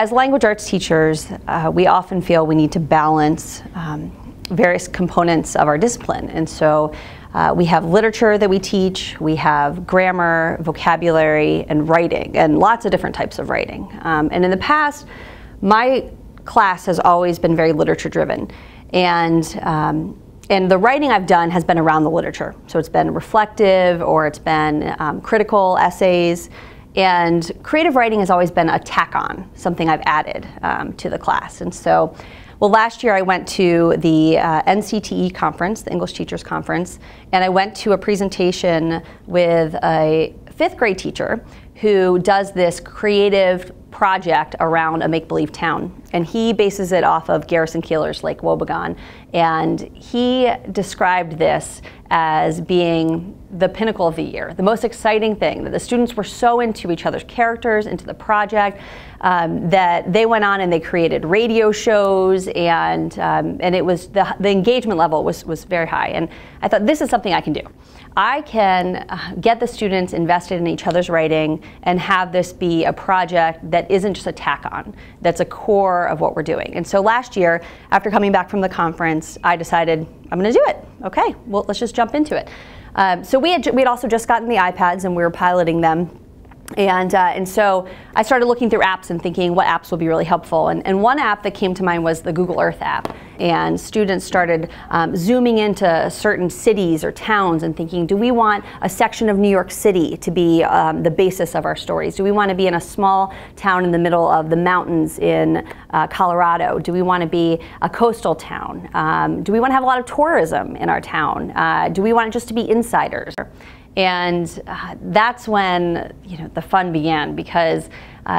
as language arts teachers, we often feel we need to balance various components of our discipline. And so we have literature that we teach, we have grammar, vocabulary, and writing, and lots of different types of writing. And in the past, my class has always been very literature driven. And the writing I've done has been around the literature. So it's been reflective, or it's been critical essays. And creative writing has always been a tack-on, something I've added to the class. And so, well, last year I went to the NCTE conference, the English Teachers Conference, and I went to a presentation with a 5th grade teacher who does this creative project around a make-believe town. And he bases it off of Garrison Keillor's Lake Wobegon. And he described this as being the pinnacle of the year, the most exciting thing, that the students were so into each other's characters, into the project, that they went on and they created radio shows, and it was, the engagement level was very high. And I thought, this is something I can do. I can get the students invested in each other's writing and have this be a project that isn't just a tack-on, that's a core of what we're doing. And so last year, after coming back from the conference, I decided, I'm going to do it. Okay, well, let's just jump into it. So we had also just gotten the iPads, and we were piloting them. And so I started looking through apps and thinking what apps will be really helpful. And one app that came to mind was the Google Earth app. And students started zooming into certain cities or towns and thinking, do we want a section of New York City to be the basis of our stories? Do we want to be in a small town in the middle of the mountains in Colorado? Do we want to be a coastal town? Do we want to have a lot of tourism in our town? Do we want it just to be insiders? And that's when the fun began, because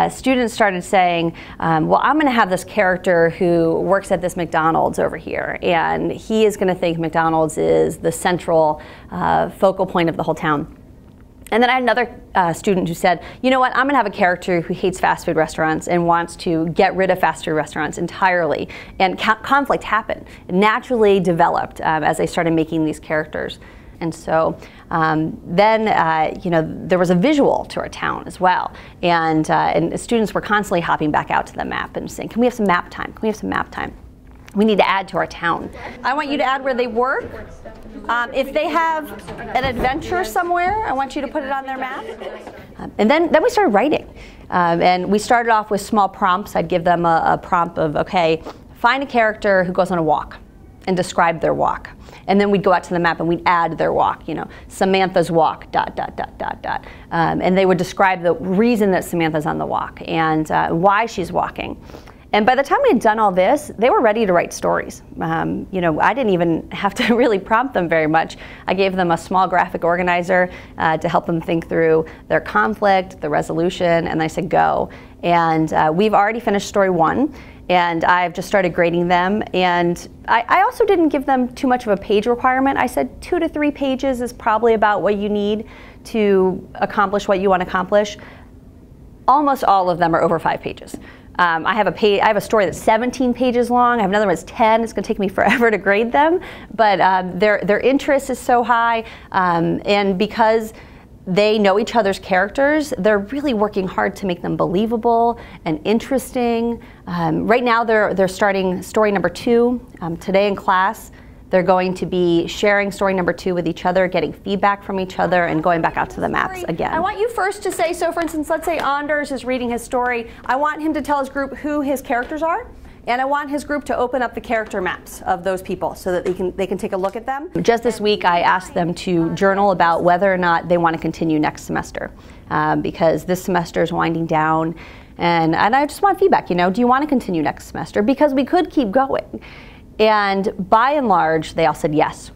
students started saying, well, I'm going to have this character who works at this McDonald's over here, and he is going to think McDonald's is the central focal point of the whole town. And then I had another student who said, you know what, I'm going to have a character who hates fast food restaurants and wants to get rid of fast food restaurants entirely. And conflict happened. It naturally developed as I started making these characters. And so then, there was a visual to our town as well. And students were constantly hopping back out to the map and saying, can we have some map time? Can we have some map time? We need to add to our town. I want you to add where they work. If they have an adventure somewhere, I want you to put it on their map. And then we started writing. And we started off with small prompts. I'd give them a prompt of, okay, find a character who goes on a walk and describe their walk. And then we'd go out to the map and we'd add their walk, Samantha's walk, ... And they would describe the reason that Samantha's on the walk and why she's walking. And by the time we had done all this, they were ready to write stories. I didn't even have to really prompt them very much. I gave them a small graphic organizer to help them think through their conflict, the resolution, and I said, go. And we've already finished story 1. And I've just started grading them. And I also didn't give them too much of a page requirement. I said 2 to 3 pages is probably about what you need to accomplish what you want to accomplish. Almost all of them are over 5 pages. I have a story that's 17 pages long. I have another one that's 10. It's going to take me forever to grade them. But their interest is so high. And because they know each other's characters, they're really working hard to make them believable and interesting. Right now they're starting story number 2. Today in class, they're going to be sharing story number 2 with each other, getting feedback from each other, and going back out to the maps again. I want you first to say, so for instance, let's say Anders is reading his story. I want him to tell his group who his characters are. And I want his group to open up the character maps of those people so that they can take a look at them. Just this week, I asked them to journal about whether or not they want to continue next semester, because this semester is winding down, and I just want feedback. Do you want to continue next semester? Because we could keep going. And by and large, they all said yes.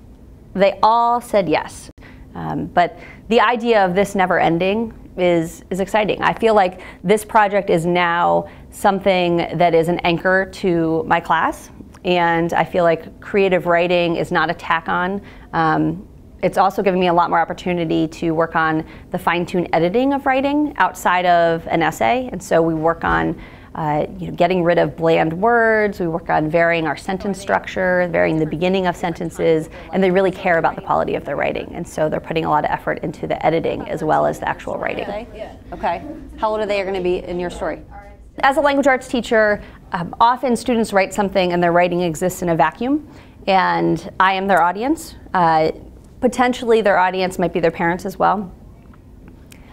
They all said yes. But the idea of this never ending is exciting. I feel like this project is now something that is an anchor to my class, and I feel like creative writing is not a tack-on. It's also given me a lot more opportunity to work on the fine-tuned editing of writing outside of an essay, and so we work on getting rid of bland words. We work on varying our sentence structure, varying the beginning of sentences, and they really care about the quality of their writing. And so they're putting a lot of effort into the editing as well as the actual writing. Okay. How old are they going to be in your story? As a language arts teacher, often students write something and their writing exists in a vacuum, and I am their audience. Potentially their audience might be their parents as well.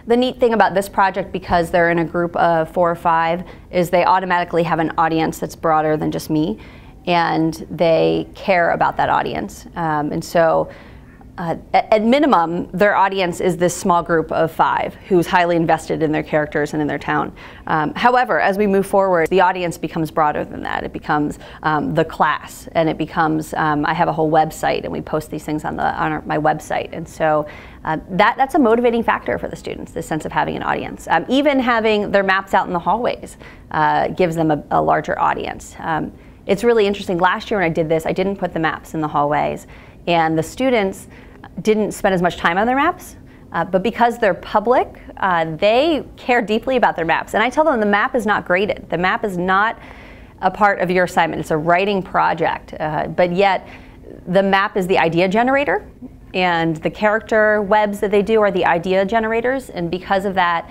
The neat thing about this project, because they're in a group of 4 or 5, is they automatically have an audience that's broader than just me, and they care about that audience. And so at minimum, their audience is this small group of 5 who's highly invested in their characters and in their town. However, as we move forward, the audience becomes broader than that. It becomes the class, and it becomes, I have a whole website, and we post these things on my website. And so that's a motivating factor for the students, this sense of having an audience. Even having their maps out in the hallways gives them a larger audience. It's really interesting. Last year when I did this, I didn't put the maps in the hallways, and the students didn't spend as much time on their maps, but because they're public, they care deeply about their maps. And I tell them the map is not graded. The map is not a part of your assignment. It's a writing project, but yet the map is the idea generator, and the character webs that they do are the idea generators, and because of that,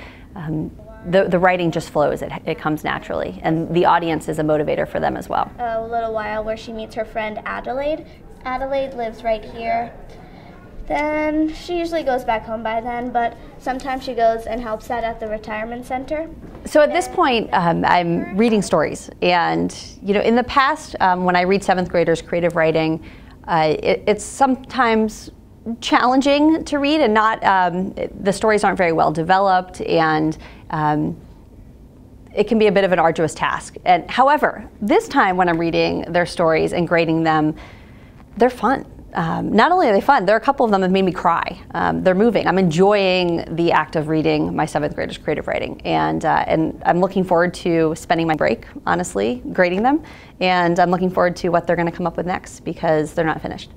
the writing just flows. It comes naturally, and the audience is a motivator for them as well. A little while where she meets her friend Adelaide. Adelaide lives right here. Then she usually goes back home by then, but sometimes she goes and helps out at the retirement center. So at this point, I'm reading stories, and in the past, when I read 7th graders creative writing, it's sometimes challenging to read, and not the stories aren't very well developed, and it can be a bit of an arduous task. And however, this time when I'm reading their stories and grading them, they're fun. Not only are they fun, there are a couple of them that made me cry. They're moving. I'm enjoying the act of reading my 7th graders creative writing, and I'm looking forward to spending my break, honestly, grading them, and I'm looking forward to what they're going to come up with next, because they're not finished.